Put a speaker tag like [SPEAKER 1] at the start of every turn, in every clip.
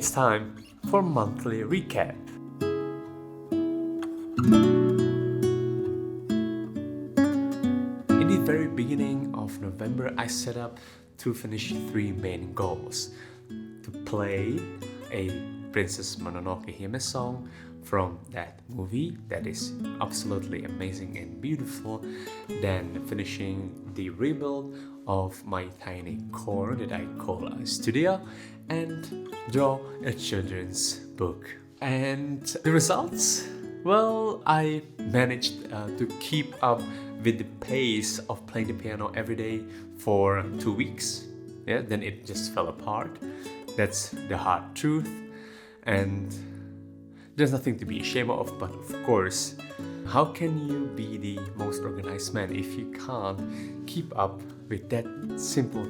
[SPEAKER 1] It's time for monthly recap. In the very beginning of November, I set up to finish 3 main goals. To play a Princess Mononoke Hime song from that movie that is absolutely amazing and beautiful, then finishing the rebuild of my tiny core that I call a studio, and draw a children's book. And the results? Well, I managed to keep up with the pace of playing the piano every day for 2 weeks. Yeah, then it just fell apart. That's the hard truth. And there's nothing to be ashamed of, but of course, how can you be the most organized man if you can't keep up with that simple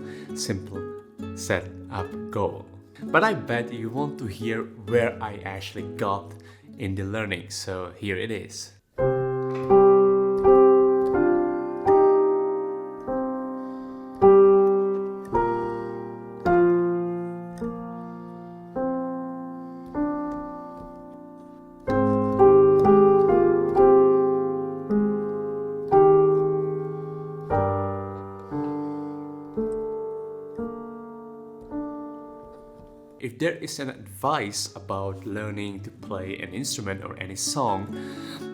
[SPEAKER 1] set up goal? But I bet you want to hear where I actually got in the learning, so here it is. If there is an advice about learning to play an instrument or any song,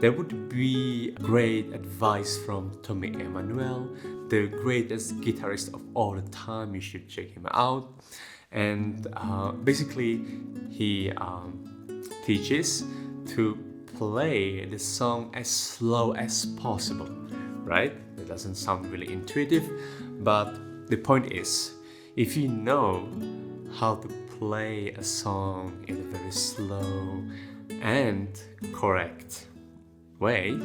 [SPEAKER 1] there would be great advice from Tommy Emmanuel, the greatest guitarist of all the time. You should check him out. And basically, he teaches to play the song as slow as possible, right? It doesn't sound really intuitive, but the point is, if you know how to play a song in a very slow and correct way,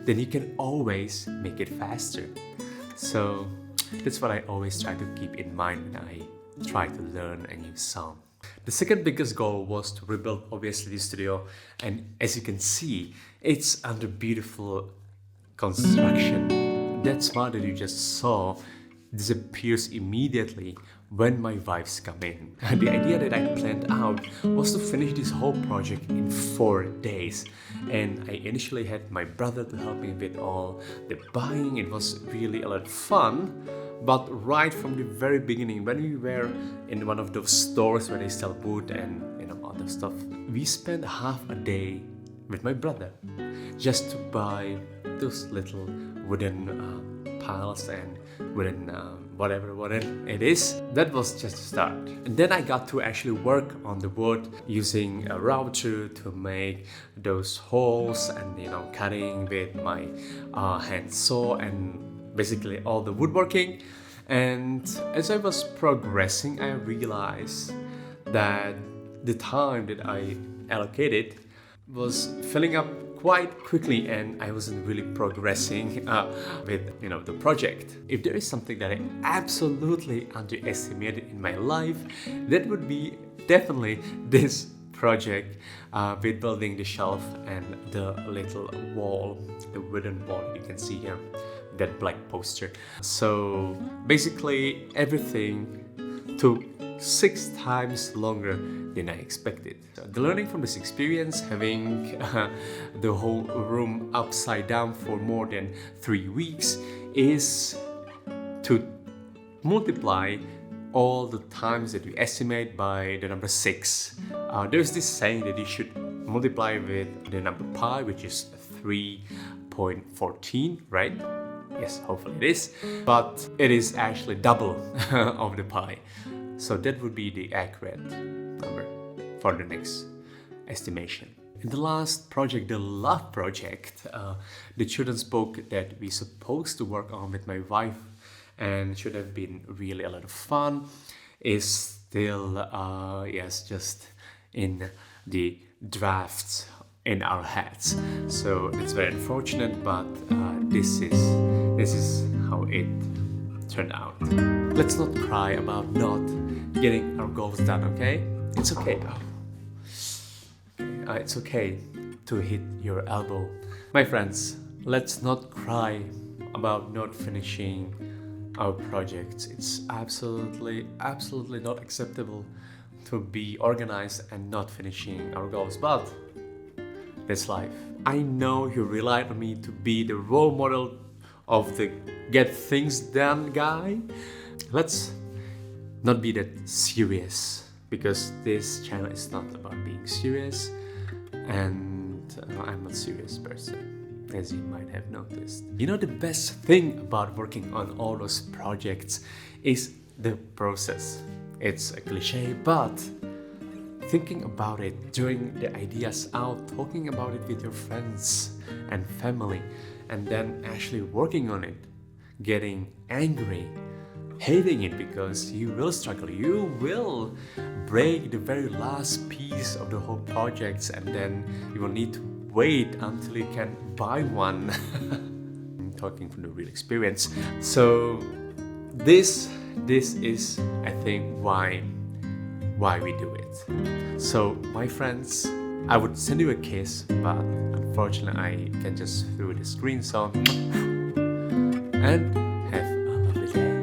[SPEAKER 1] then you can always make it faster. So that's what I always try to keep in mind when I try to learn a new song. The second biggest goal was to rebuild obviously the studio, and as you can see, it's under beautiful construction. That smile that you just saw disappears immediately when my wives come in. The idea that I planned out was to finish this whole project in 4 days, and I initially had my brother to help me with all the buying. It was really a lot of fun, but right from the very beginning, when we were in one of those stores where they sell wood and other stuff, we spent half a day with my brother just to buy those little wooden piles and wooden whatever it is. That was just a start. And then I got to actually work on the wood using a router to make those holes, and cutting with my hand saw and basically all the woodworking. And as I was progressing, I realized that the time that I allocated was filling up quite quickly, and I wasn't really progressing with the project. If there is something that I absolutely underestimated in my life, that would be definitely this project with building the shelf and the little wall, the wooden wall you can see here, that black poster. So basically everything took 6 times longer than I expected. The learning from this experience, having the whole room upside down for more than 3 weeks, is to multiply all the times that you estimate by the number 6. There's this saying that you should multiply with the number pi, which is 3.14, right? Yes, hopefully it is. But it is actually double of the pi. So that would be the accurate number for the next estimation. In the last project, the love project, the children's book that we supposed to work on with my wife and should have been really a lot of fun, is still just in the drafts in our heads. So it's very unfortunate, but this is how it turned out. Let's not cry about not getting our goals done, okay? It's okay. It's okay to hit your elbow. My friends, let's not cry about not finishing our projects. It's absolutely not acceptable to be organized and not finishing our goals, but that's life. I know you relied on me to be the role model of the get things done guy. Let's not be that serious, because this channel is not about being serious, and I'm not a serious person, as you might have noticed. You know, the best thing about working on all those projects is the process. It's a cliche, but thinking about it, doing the ideas out, talking about it with your friends and family, and then actually working on it, getting angry, hating it, because you will struggle, you will break the very last piece of the whole project, and then you will need to wait until you can buy one. I'm talking from the real experience. So this is, I think, why we do it. So my friends, I would send you a kiss, but unfortunately I can just through the screen, so and